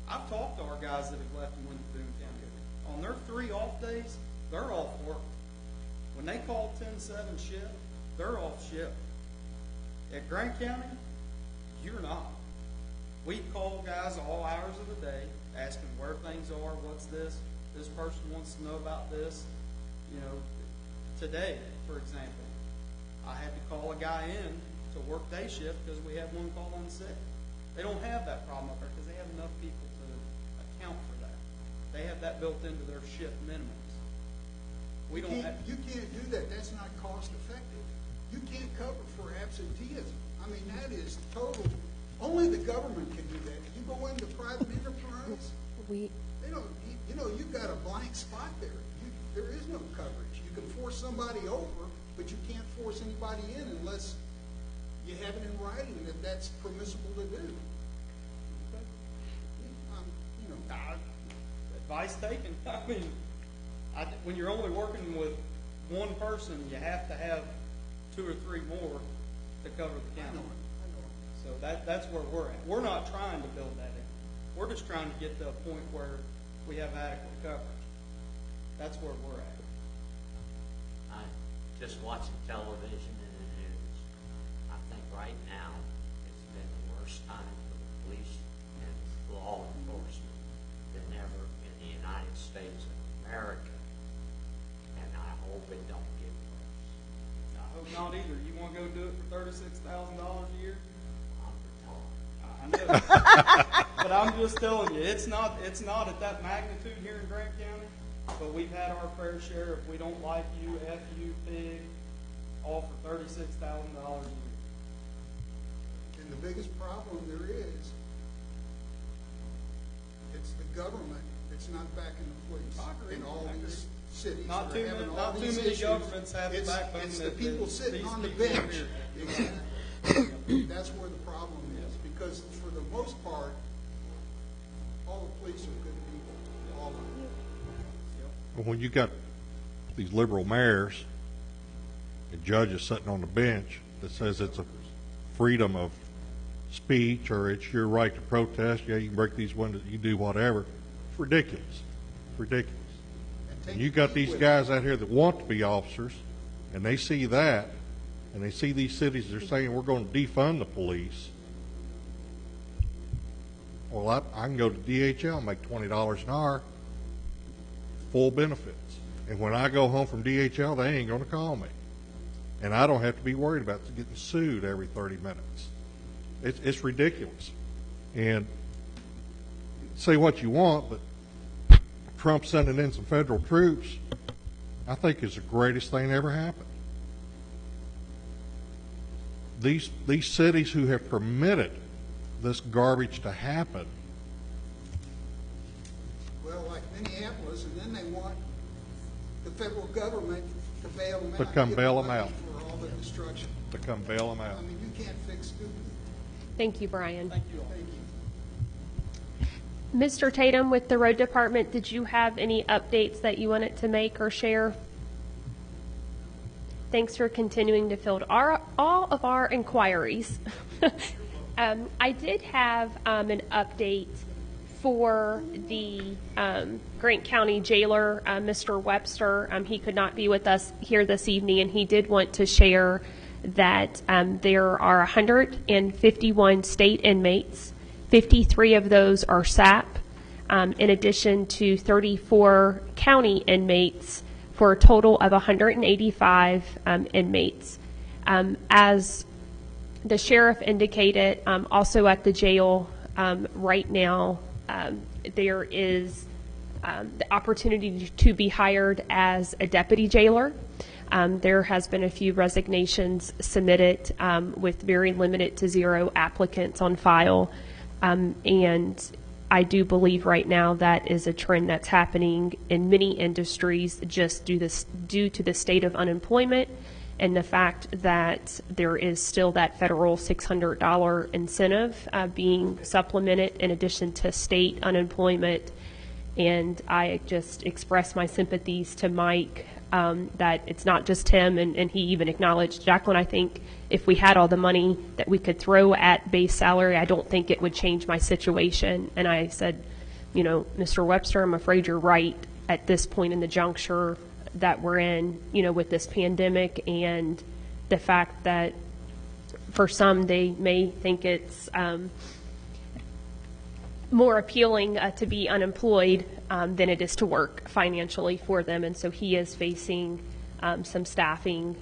I've talked to our guys that have left and went to Boone County. On their 3 off days, they're off work. When they call 10-7 shift, they're off shift. At Grant County, you're not. We call guys all hours of the day, asking where things are, what's this, this person wants to know about this. You know, today, for example, I had to call a guy in to work day shift because we had one call in sick. They don't have that problem up there because they have enough people to account for that. They have that built into their shift minimums. We don't have. You can't do that. That's not cost effective. You can't cover for absenteeism. I mean, that is total. Only the government can do that. You go into private enterprise, We, they don't. You know, you've got a blank spot there. There is no coverage. You can force somebody over, but you can't force anybody in unless you have it in writing that that's permissible to do. You know, Advice taken. I mean, when you're only working with one person, you have to have 2 or 3 more to cover the I county. know it. I know it. So that's where we're at. We're not trying to build that in. We're just trying to get to a point where we have adequate coverage. That's where we're at. I just watching television and the news. I think right now it's been the worst time for the police and law enforcement than ever in the United States of America. And I hope it don't get worse. I hope not either. You want to go do it for $36,000 a year? I'm retired. I know. But I'm just telling you, it's not at that magnitude here in Grant County, but we've had our fair share of we don't like you, F you, pig, all for $36,000 a year. And the biggest problem there is, it's the government that's not backing the police I agree. in all these cities. Not that are too having many- all not too these many issues. governments have the It's- backbone It's the that people these sitting on the people up bench. here. Exactly. That's where the problem is, because for the most part, all the police are good people, all of them. But when you got these liberal mayors and judges sitting on the bench that says it's a freedom of speech or it's your right to protest, yeah, you can break these windows, you do whatever, it's ridiculous. It's ridiculous. And And you got these with- guys out here that want to be officers, and they see that, and they see these cities, they're saying, we're going to defund the police. Well, I can go to DHL and make $20 an hour, full benefits. And when I go home from DHL, they ain't going to call me. And I don't have to be worried about getting sued every 30 minutes. It's ridiculous. And say what you want, but Trump sending in some federal troops, I think is the greatest thing that ever happened. These cities who have permitted this garbage to happen, Well, like Minneapolis, and then they want the federal government to bail them out. To come give bail them money out. For all the destruction. to come bail them out. I mean, you can't fix stupid. thank you, Brian. Thank you all. Thank you. Mr. Tatum, with the road department, did you have any updates that you wanted to make or share? Thanks for continuing to field all of our inquiries. I did have an update for the Grant County jailer, Mr. Webster. He could not be with us here this evening, and he did want to share that there are 151 state inmates. 53 of those are SAP, in addition to 34 county inmates, for a total of 185 inmates. As the sheriff indicated, also at the jail right now, there is the opportunity to be hired as a deputy jailer. There has been a few resignations submitted with very limited to zero applicants on file. And I do believe right now that is a trend that's happening in many industries just due to the state of unemployment and the fact that there is still that federal $600 incentive being supplemented in addition to state unemployment. And I just express my sympathies to Mike that it's not just him, and he even acknowledged, Jacqueline, I think if we had all the money that we could throw at base salary, I don't think it would change my situation. And I said, you know, Mr. Webster, I'm afraid you're right at this point in the juncture that we're in, you know, with this pandemic and the fact that for some they may think it's more appealing to be unemployed than it is to work financially for them. And so he is facing some staffing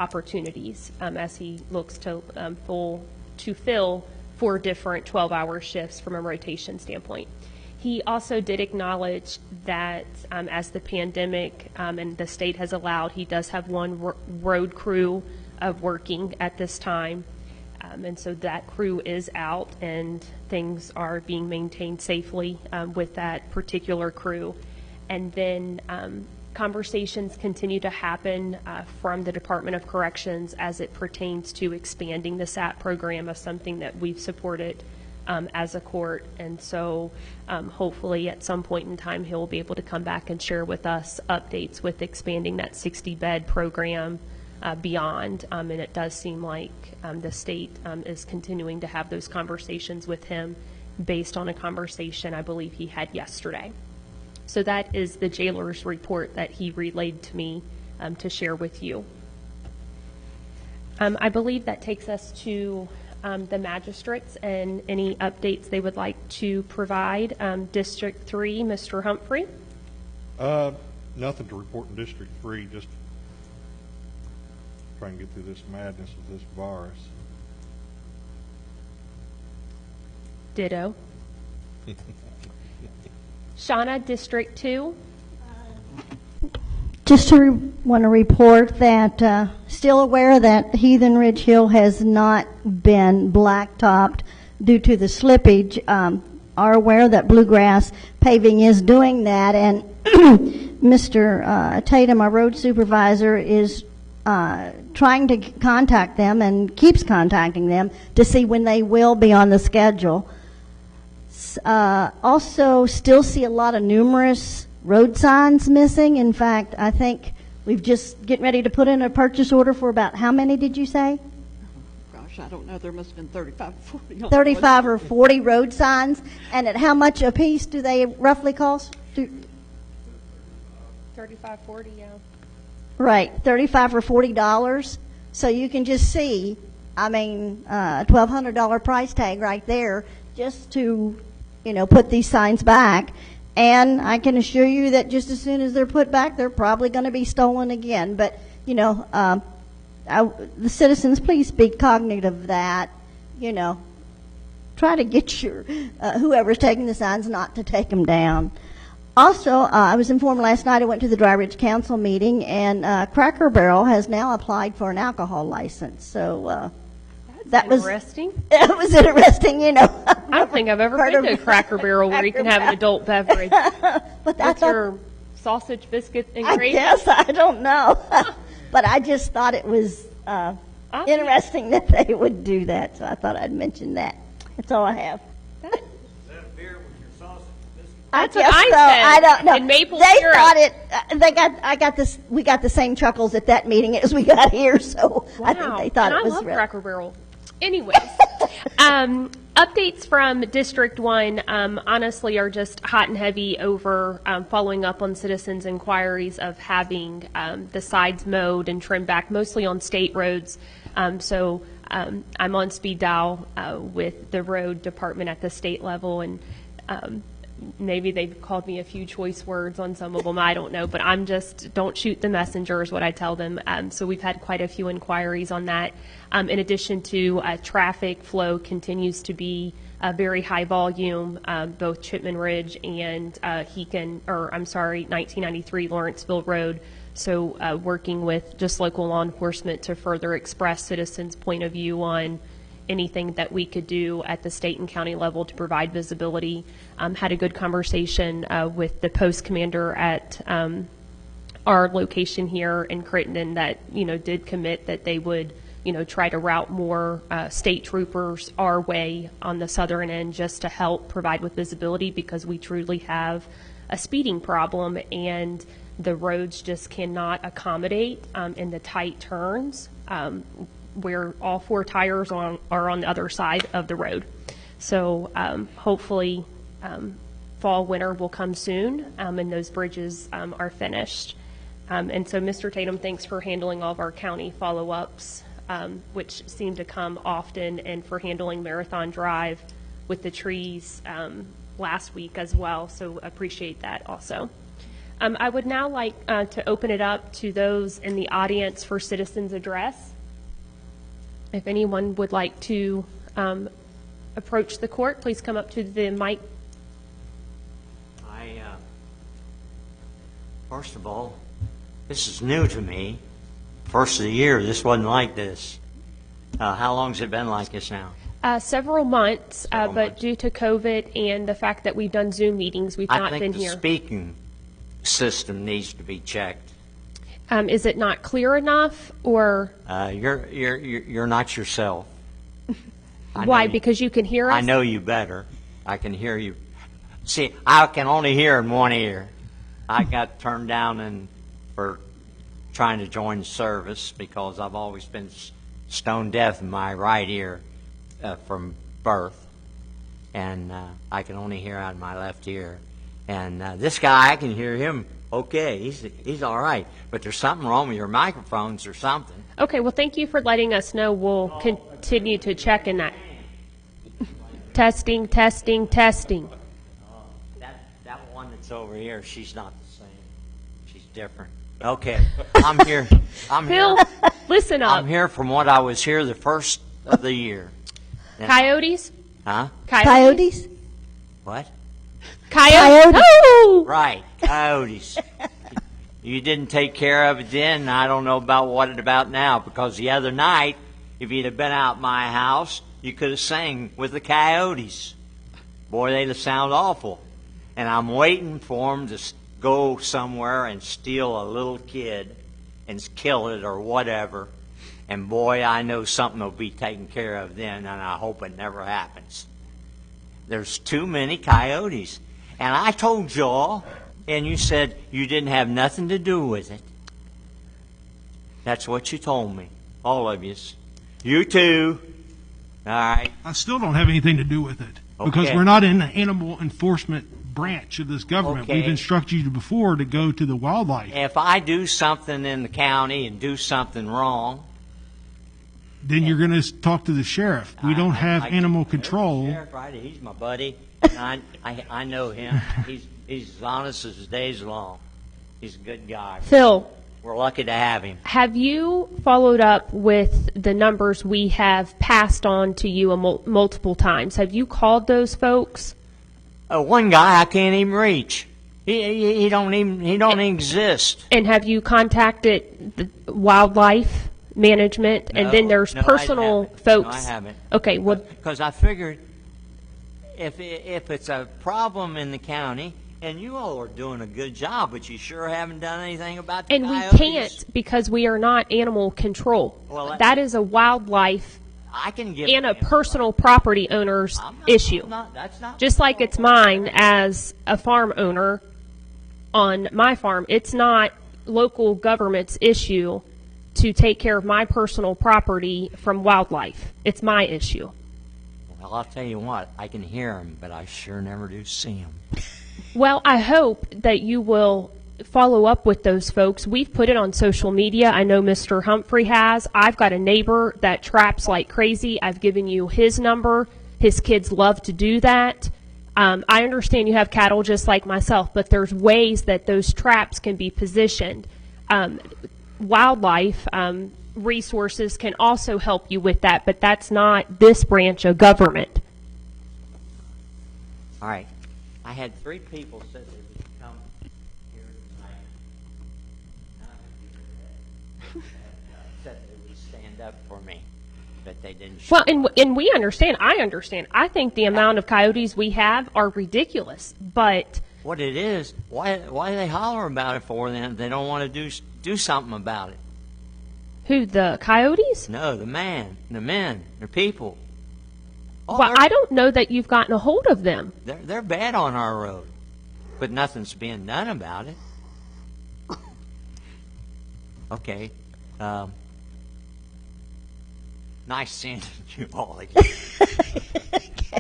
opportunities as he looks to fill 4 different 12-hour shifts from a rotation standpoint. He also did acknowledge that as the pandemic and the state has allowed, he does have one road crew of working at this time. And so that crew is out and things are being maintained safely with that particular crew. And then conversations continue to happen from the Department of Corrections as it pertains to expanding the SAT program as something that we've supported as a court. And so hopefully at some point in time he'll be able to come back and share with us updates with expanding that 60-bed program beyond, and it does seem like the state is continuing to have those conversations with him based on a conversation I believe he had yesterday. So that is the jailer's report that he relayed to me to share with you. I believe that takes us to the magistrates and any updates they would like to provide. District 3, Mr. Humphrey. Nothing to report in District 3, just trying to get through this madness of this virus. Ditto. Shauna, District 2. Just to want to report that still aware that Heathen Ridge Hill has not been blacktopped due to the slippage. Are aware that Bluegrass Paving is doing that, and Mr. Tatum, our road supervisor, is trying to contact them and keeps contacting them to see when they will be on the schedule. Also, still see a lot of numerous road signs missing. In fact, I think we've just getting ready to put in a purchase order for about how many did you say? Gosh, I don't know. There must have been 35 or 40. 35 or 40 road signs. And at how much a piece do they roughly cost? 35, 40, yeah. Right, $35 or $40. So you can just see, I mean, $1,200 price tag right there just to, you know, put these signs back. And I can assure you that just as soon as they're put back, they're probably going to be stolen again. But, you know, the citizens, please be cognizant of that. You know, try to get your, whoever's taking the signs not to take them down. Also, I was informed last night, I went to the Dry Ridge Council meeting, and Cracker Barrel has now applied for an alcohol license. So that was interesting. It was interesting, you know. I don't think I've ever been to a Cracker Barrel where you can have an adult beverage. But What's your sausage, biscuit, and I gravy? guess, I don't know. But I just thought it was interesting that they would do that, so I thought I'd mention that. That's all I have. That's I what guess I so. said. I don't know. And maple they syrup. thought it. We got the same chuckles at that meeting as we got here. So Wow. I think they thought and it was I love real. Cracker Barrel. Anyways, updates from District 1 honestly are just hot and heavy over following up on citizens' inquiries of having the sides mowed and trimmed back, mostly on state roads. So I'm on speed dial with the road department at the state level, and maybe they've called me a few choice words on some of them. I don't know, but I'm just, don't shoot the messenger is what I tell them. So we've had quite a few inquiries on that. In addition to traffic flow continues to be a very high volume, both Chipman Ridge and 1993 Lawrenceville Road. So working with just local law enforcement to further express citizens' point of view on anything that we could do at the state and county level to provide visibility. Had a good conversation with the post commander at our location here in Crittenden that, did commit that they would, try to route more state troopers our way on the southern end just to help provide with visibility, because we truly have a speeding problem and the roads just cannot accommodate in the tight turns where all four tires are on the other side of the road. So hopefully fall, winter will come soon, and those bridges are finished. And so, Mr. Tatum, thanks for handling all of our county follow-ups, which seem to come often, and for handling Marathon Drive with the trees last week as well. So appreciate that also. I would now like to open it up to those in the audience for citizens' address. If anyone would like to approach the court, please come up to the mic. First of all, this is new to me. First of the year, this wasn't like this. How long has it been like this now? Several months, but due to COVID and the fact that we've done Zoom meetings, we've not been here. I think the speaking system needs to be checked. Is it not clear enough, or? You're not yourself. Why? Because you can hear us? I know you better. I can hear you. See, I can only hear in one ear. I got turned down for trying to join the service because I've always been stone deaf in my right ear from birth, and I can only hear out of my left ear. And this guy, I can hear him okay. He's all right, but there's something wrong with your microphones or something. Okay, well, thank you for letting us know. We'll continue to check in that. Testing, testing, testing. That one that's over here, she's not the same. She's different. Okay, I'm here. Phil, listen up. I'm here from what I was here the first of the year. Coyotes? Huh? Coyotes? What? Coyotes. Oh! Right, coyotes. You didn't take care of it then, and I don't know what it's about now, because the other night, if you'd have been out my house, you could have sang with the coyotes. Boy, they'd have sounded awful. And I'm waiting for them to go somewhere and steal a little kid and kill it or whatever. And boy, I know something will be taken care of then, and I hope it never happens. There's too many coyotes. And I told y'all, and you said you didn't have nothing to do with it. That's what you told me, all of you. You too. All right. I still don't have anything to do with it because Okay. we're not in the animal enforcement branch of this government. Okay. We've instructed you before to go to the wildlife. If I do something in the county and do something wrong, Then you're going to talk to the sheriff. We don't have I- animal control. Sheriff, right? He's my buddy. And I know him. He's as honest as the day's long. He's a good guy. Phil, We're lucky to have him. have you followed up with the numbers we have passed on to you multiple times? Have you called those folks? One guy I can't even reach. He don't even exist. And have you contacted the wildlife management? And then there's No, I personal haven't. folks. No, I haven't. Okay, well, Because I figured if it's a problem in the county, and you all are doing a good job, but you sure haven't done anything about the and we coyotes. can't because we are not animal control. Well, that is a wildlife I can give and a him- personal property owner's I'm not- issue. That's not Just like it's mine as a farm owner on my farm, it's not local government's issue to take care of my personal property from wildlife. It's my issue. Well, I'll tell you what. I can hear him, but I sure never do see him. Well, I hope that you will follow up with those folks. We've put it on social media. I know Mr. Humphrey has. I've got a neighbor that traps like crazy. I've given you his number. His kids love to do that. I understand you have cattle just like myself, but there's ways that those traps can be positioned. Wildlife resources can also help you with that, but that's not this branch of government. All right. I had 3 people said they would come here tonight. said they would stand up for me, but they didn't. Well, and we understand. I understand. I think the amount of coyotes we have are ridiculous. But What it is, why do they holler about it for then? They don't want to do something about it. who, the coyotes? No, the men, the people. Oh, Well, I don't know that you've gotten a hold of them. they're bad on our road, but nothing's being done about it. Okay. Nice seeing you all again.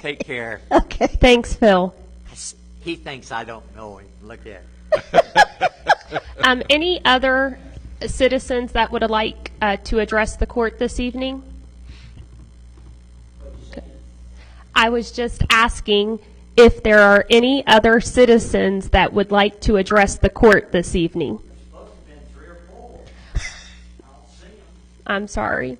Take care. Okay. Thanks, Phil. He thinks I don't know him. Look at him. Any other citizens that would like to address the court this evening? I was just asking if there are any other citizens that would like to address the court this evening. I'm sorry.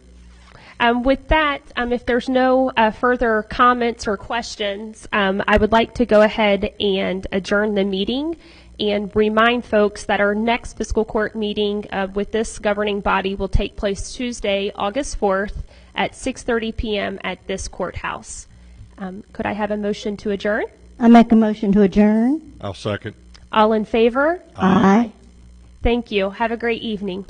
With that, if there's no further comments or questions, I would like to go ahead and adjourn the meeting and remind folks that our next fiscal court meeting with this governing body will take place Tuesday, August 4th at 6:30 p.m. at this courthouse. Could I have a motion to adjourn? I make a motion to adjourn. I'll second. All in favor? Aye. Thank you. Have a great evening.